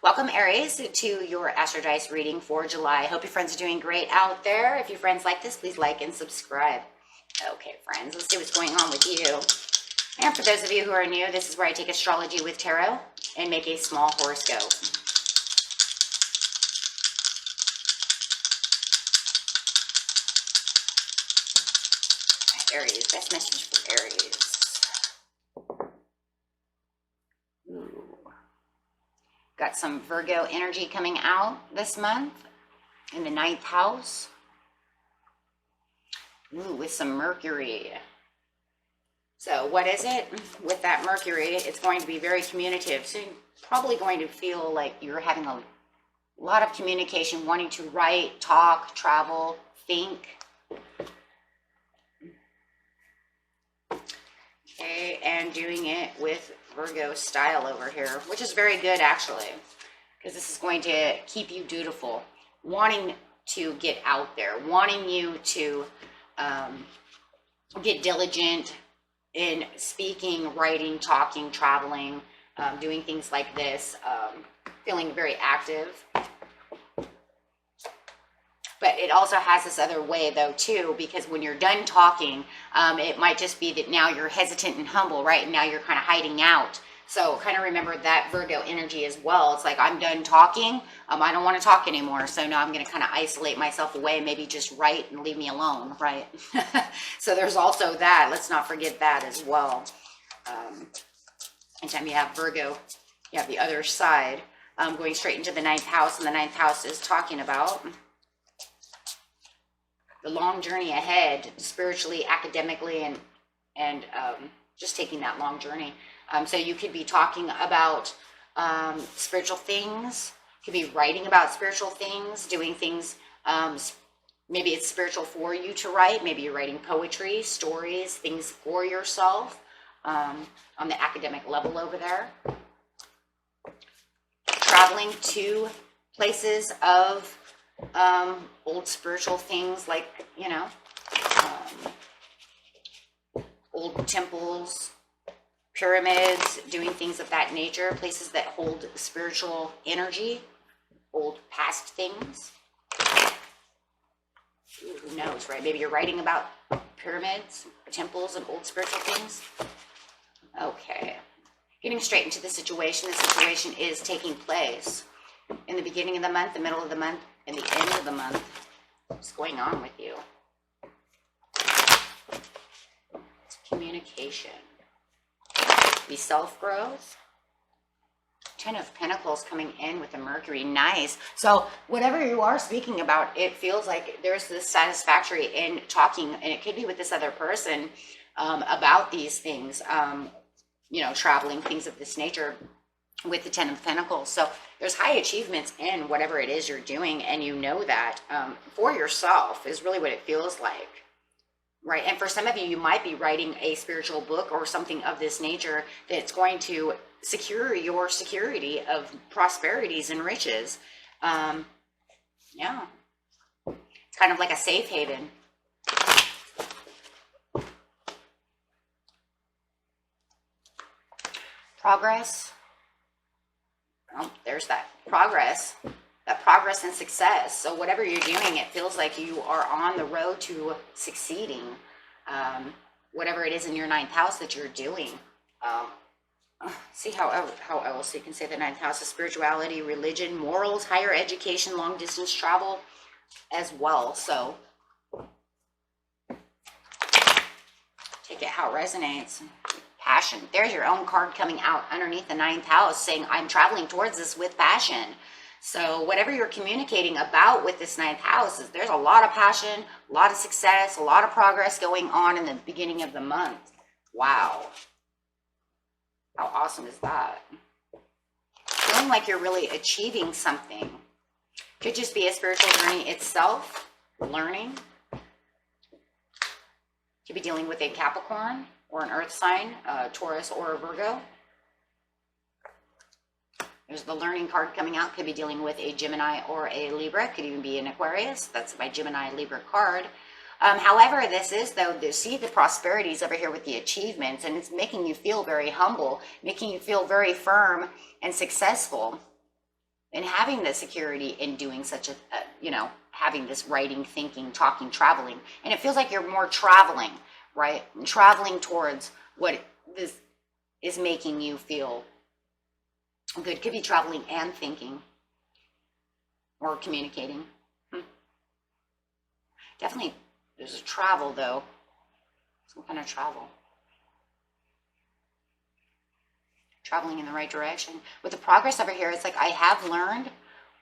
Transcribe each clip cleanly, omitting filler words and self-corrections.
Welcome, Aries, to your Astrodice reading for July. Hope your friends are doing great out there. If your friends like this, please like and subscribe. Okay, friends, let's see what's going on with you. And for those of you who are new, this is where I take astrology with tarot and make a small horoscope. Aries, best message for Aries. Ooh. Got some Virgo energy coming out this month in the 9th house. Ooh, with some Mercury. So what is it? With that Mercury, it's going to be very communicative. So you're probably going to feel like you're having a lot of communication, wanting to write, talk, travel, think. Okay, and doing it with Virgo style over here, which is very good actually, because this is going to keep you dutiful, wanting to get out there, wanting you to get diligent in speaking, writing, talking, traveling, doing things like this, feeling very active. But it also has this other way though too, because when you're done talking, it might just be that now you're hesitant and humble, right? And now you're kind of hiding out. So kind of remember that Virgo energy as well. It's like, I'm done talking. I don't want to talk anymore. So now I'm going to kind of isolate myself away, maybe just write and leave me alone, right? So there's also that. Let's not forget that as well. Anytime you have Virgo, you have the other side going straight into the 9th house. And the 9th house is talking about the long journey ahead, spiritually, academically, and just taking that long journey. So you could be talking about spiritual things, could be writing about spiritual things, doing things, maybe it's spiritual for you to write, maybe you're writing poetry, stories, things for yourself on the academic level over there. Traveling to places of old spiritual things like, you know, old temples, pyramids, doing things of that nature, places that hold spiritual energy, old past things. Ooh, who knows, right? Maybe you're writing about pyramids, temples, and old spiritual things. Okay. Getting straight into the situation is taking place in the beginning of the month, the middle of the month, and the end of the month. What's going on with you? It's communication. Be self-growth. 10 of Pentacles coming in with the Mercury. Nice. So whatever you are speaking about, it feels like there's this satisfactory in talking, and it could be with this other person about these things, you know, traveling, things of this nature with the 10 of Pentacles. So there's high achievements in whatever it is you're doing, and you know that for yourself is really what it feels like, right? And for some of you, you might be writing a spiritual book or something of this nature that's going to secure your security of prosperities and riches. Yeah, it's kind of like a safe haven. Progress. Oh, there's that progress and success. So whatever you're doing, it feels like you are on the road to succeeding. Whatever it is in your 9th house that you're doing. See how else you can say the 9th house is spirituality, religion, morals, higher education, long distance travel as well. So take it how it resonates. Passion. There's your own card coming out underneath the 9th house saying, I'm traveling towards this with passion. So whatever you're communicating about with this 9th house, is there's a lot of passion, a lot of success, a lot of progress going on in the beginning of the month. Wow. How awesome is that? Feeling like you're really achieving something. Could just be a spiritual journey itself, learning. Could be dealing with a Capricorn or an earth sign, Taurus or a Virgo. There's the learning card coming out. Could be dealing with a Gemini or a Libra. Could even be an Aquarius. That's my Gemini Libra card. However, this is, though, see the prosperities over here with the achievements, and it's making you feel very humble, making you feel very firm and successful. and having the security in doing such a, you know, having this writing, thinking, talking, traveling. And it feels like you're more traveling, right? Traveling towards what this is making you feel good. Could be traveling and thinking or communicating. Definitely there's a travel though. Some kind of travel. Traveling in the right direction. With the progress over here, it's like I have learned.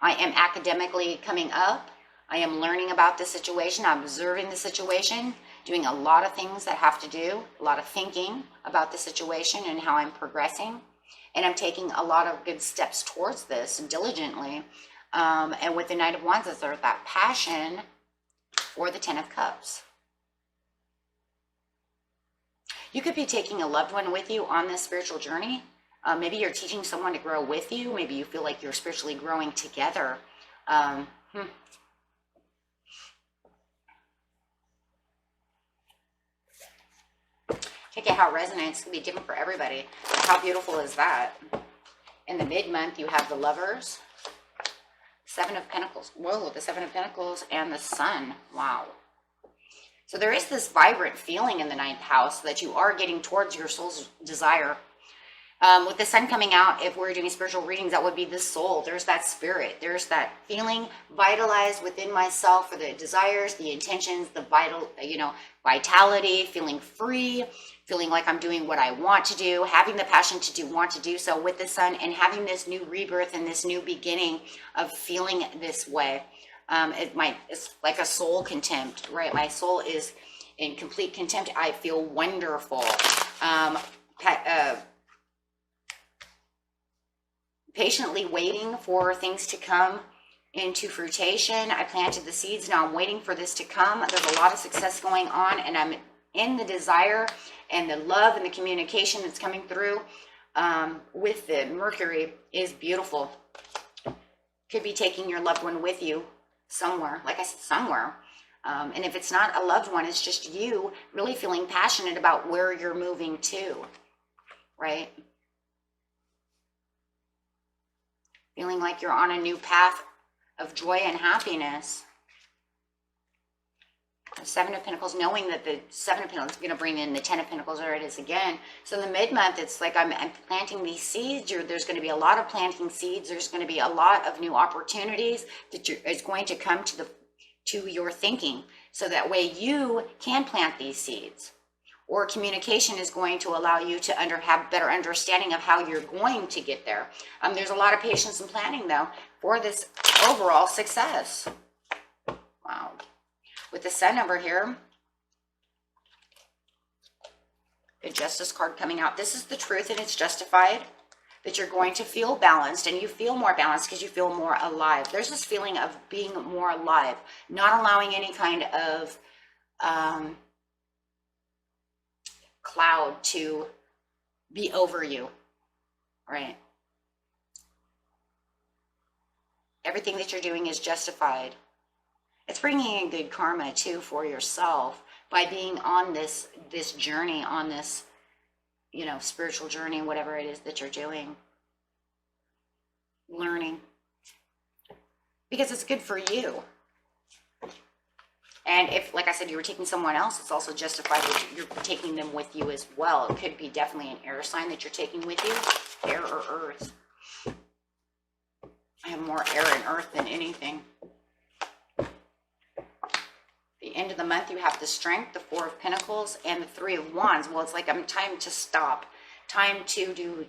I am academically coming up. I am learning about the situation. I'm observing the situation, doing a lot of things that have to do, a lot of thinking about the situation and how I'm progressing. And I'm taking a lot of good steps towards this diligently. And with the Knight of Wands, is there that passion for the Ten of Cups. You could be taking a loved one with you on this spiritual journey. Maybe you're teaching someone to grow with you. Maybe you feel like you're spiritually growing together. Check out how it resonates. It's going to be different for everybody. How beautiful is that? In the mid-month, you have the Lovers, Seven of Pentacles. Whoa, the Seven of Pentacles and the Sun. Wow. So there is this vibrant feeling in the 9th house that you are getting towards your soul's desire. With the Sun coming out, if we're doing spiritual readings, that would be the soul. There's that spirit. There's that feeling vitalized within myself for the desires, the intentions, the vitality, feeling free, feeling like I'm doing what I want to do, having the passion to want to do so with the Sun, and having this new rebirth and this new beginning of feeling this way. It's like a soul contempt, right? My soul is in complete contempt. I feel wonderful. Patiently waiting for things to come into fruition. I planted the seeds. Now I'm waiting for this to come. There's a lot of success going on, and I'm in the desire and the love and the communication that's coming through with the Mercury is beautiful. Could be taking your loved one with you somewhere, like I said, somewhere. And if it's not a loved one, it's just you really feeling passionate about where you're moving to, right? Feeling like you're on a new path of joy and happiness. The Seven of Pentacles, knowing that the Seven of Pentacles is going to bring in the Ten of Pentacles, there it is again. So in the mid-month, it's like I'm planting these seeds. There's going to be a lot of planting seeds. There's going to be a lot of new opportunities that is going to come to your thinking. So that way you can plant these seeds. Or communication is going to allow you to have better understanding of how you're going to get there. There's a lot of patience and planning, though, for this overall success. Wow. With the Sun over here, the Justice card coming out. This is the truth, and it's justified that you're going to feel balanced, and you feel more balanced because you feel more alive. There's this feeling of being more alive, not allowing any kind of cloud to be over you, right? Everything that you're doing is justified. It's bringing in good karma too for yourself by being on this journey, on this, spiritual journey, whatever it is that you're doing, learning, because it's good for you. And if, like I said, you were taking someone else, it's also justified that you're taking them with you as well. It could be definitely an air sign that you're taking with you, air or earth. I have more air and earth than anything. The end of the month, you have the Strength, the Four of Pentacles, and the Three of Wands. Well, it's like time to stop, time to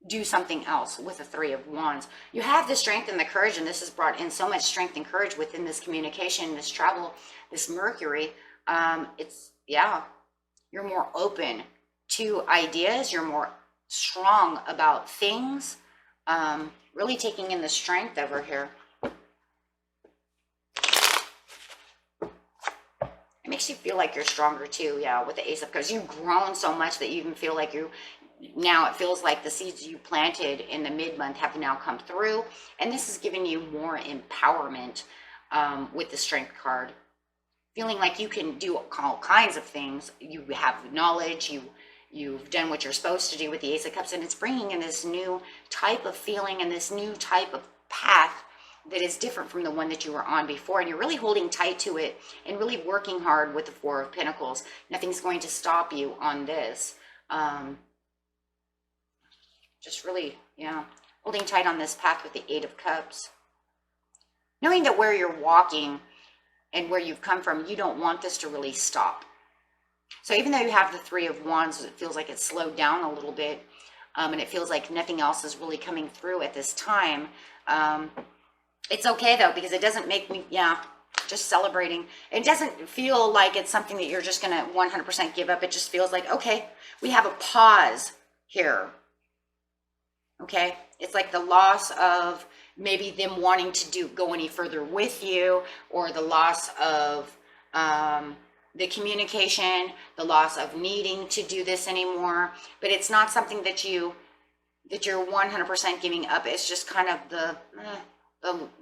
do something else with the Three of Wands. You have the strength and the courage, and this has brought in so much strength and courage within this communication, this travel, this Mercury. You're more open to ideas. You're more strong about things. Really taking in the strength over here. It makes you feel like you're stronger too, with the Ace of Cups. You've grown so much that you even feel like now it feels like the seeds you planted in the mid-month have now come through, and this is giving you more empowerment with the Strength card. Feeling like you can do all kinds of things. You have knowledge, you've done what you're supposed to do with the Ace of Cups, and it's bringing in this new type of feeling and this new type of path that is different from the one that you were on before, and you're really holding tight to it and really working hard with the Four of Pentacles. Nothing's going to stop you on this. Just really, yeah, holding tight on this path with the Eight of Cups. Knowing that where you're walking and where you've come from, you don't want this to really stop. So even though you have the Three of Wands, it feels like it's slowed down a little bit, and it feels like nothing else is really coming through at this time. It's okay though, because it doesn't make me, yeah, just celebrating. It doesn't feel like it's something that you're just going to 100% give up. It just feels like, okay, we have a pause here. Okay, it's like the loss of maybe them wanting to go any further with you, or the loss of the communication, the loss of needing to do this anymore. But it's not something that you're 100% giving up. It's just kind of the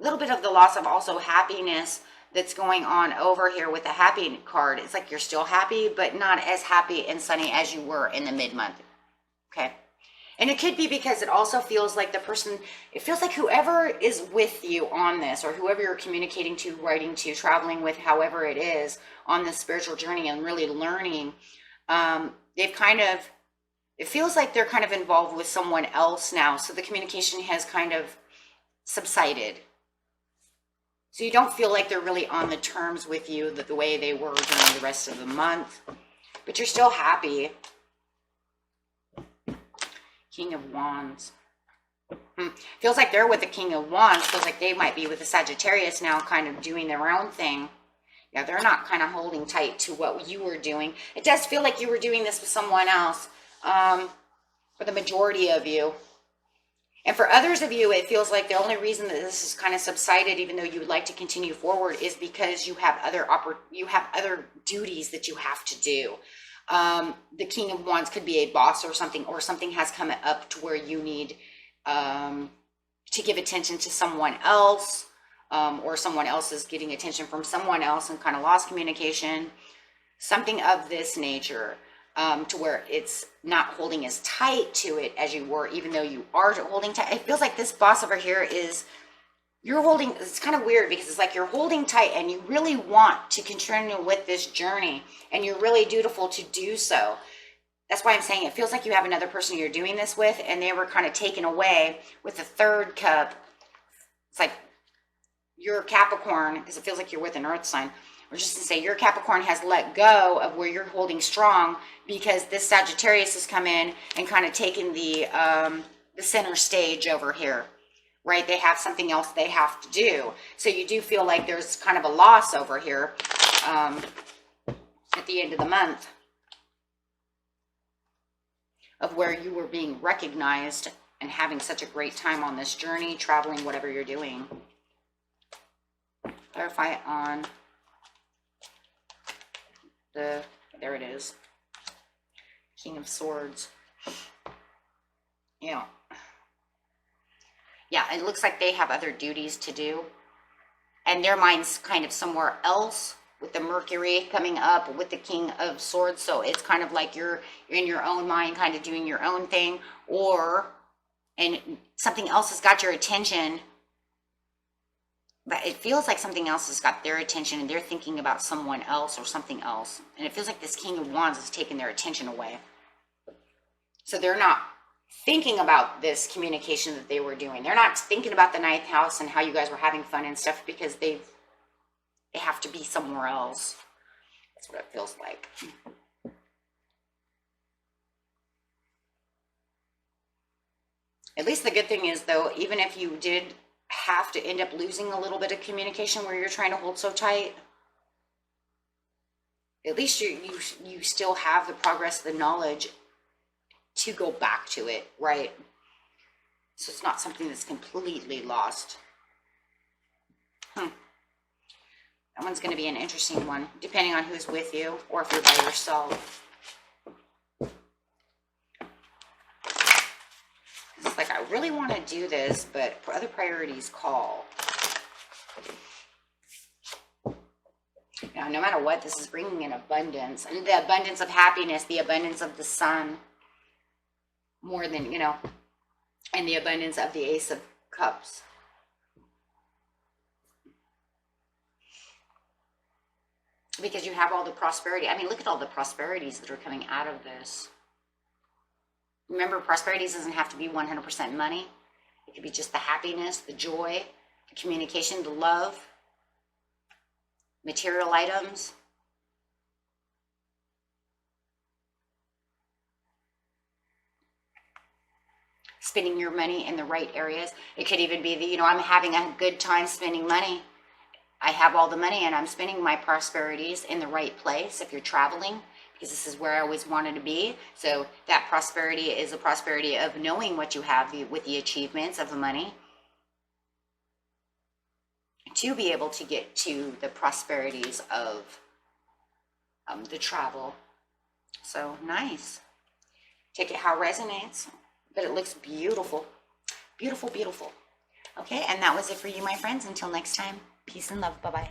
little bit of the loss of also happiness that's going on over here with the happy card. It's like you're still happy, but not as happy and sunny as you were in the mid-month. Okay. And it could be because it also feels like the person, it feels like whoever is with you on this, or whoever you're communicating to, writing to, traveling with, however it is, on this spiritual journey and really learning, they've kind of, it feels like they're kind of involved with someone else now. So the communication has kind of subsided. So you don't feel like they're really on the terms with you the way they were during the rest of the month, but you're still happy. King of Wands. Feels like they're with the King of Wands. Feels like they might be with the Sagittarius now, kind of doing their own thing. Yeah, they're not kind of holding tight to what you were doing. It does feel like you were doing this with someone else, for the majority of you. And for others of you, it feels like the only reason that this is kind of subsided, even though you would like to continue forward, is because you have other duties that you have to do. The King of Wands could be a boss or something has come up to where you need to give attention to someone else, or someone else is getting attention from someone else and kind of lost communication, something of this nature, to where it's not holding as tight to it as you were, even though you are holding tight. It feels like this boss over here is, you're holding, it's kind of weird because it's like you're holding tight and you really want to continue with this journey and you're really dutiful to do so. That's why I'm saying it feels like you have another person you're doing this with, and they were kind of taken away with the Third cup. It's like your Capricorn, because it feels like you're with an earth sign, or just to say your Capricorn has let go of where you're holding strong, because this Sagittarius has come in and kind of taken the center stage over here. Right? They have something else they have to do. So you do feel like there's kind of a loss over here at the end of the month of where you were being recognized and having such a great time on this journey, traveling, whatever you're doing. Clarify it on the, there it is, King of Swords. Yeah. Yeah, it looks like they have other duties to do, and their mind's kind of somewhere else with the Mercury coming up with the King of Swords. So it's kind of like you're in your own mind, kind of doing your own thing, and something else has got your attention, but it feels like something else has got their attention and they're thinking about someone else or something else. And it feels like this King of Wands has taken their attention away. So they're not thinking about this communication that they were doing. They're not thinking about the ninth house and how you guys were having fun and stuff, because they have to be somewhere else. That's what it feels like. At least the good thing is, though, even if you did have to end up losing a little bit of communication where you're trying to hold so tight, at least you still have the progress, the knowledge to go back to it, right? So it's not something that's completely lost. That one's going to be an interesting one, depending on who's with you or if you're by yourself. It's like, I really want to do this, but other priorities call. Now, no matter what, this is bringing in abundance. And the abundance of happiness, the abundance of the sun, more than, you know, and the abundance of the Ace of Cups. Because you have all the prosperity. I mean, look at all the prosperities that are coming out of this. Remember, prosperities doesn't have to be 100% money. It could be just the happiness, the joy, the communication, the love, material items. Spending your money in the right areas. It could even be that, you know, I'm having a good time spending money. I have all the money and I'm spending my prosperities in the right place if you're traveling, because this is where I always wanted to be. So that prosperity is a prosperity of knowing what you have with the achievements of the money to be able to get to the prosperities of the travel. So nice. Take it how it resonates, but it looks beautiful. Beautiful, beautiful. Okay, and that was it for you, my friends. Until next time, peace and love. Bye-bye.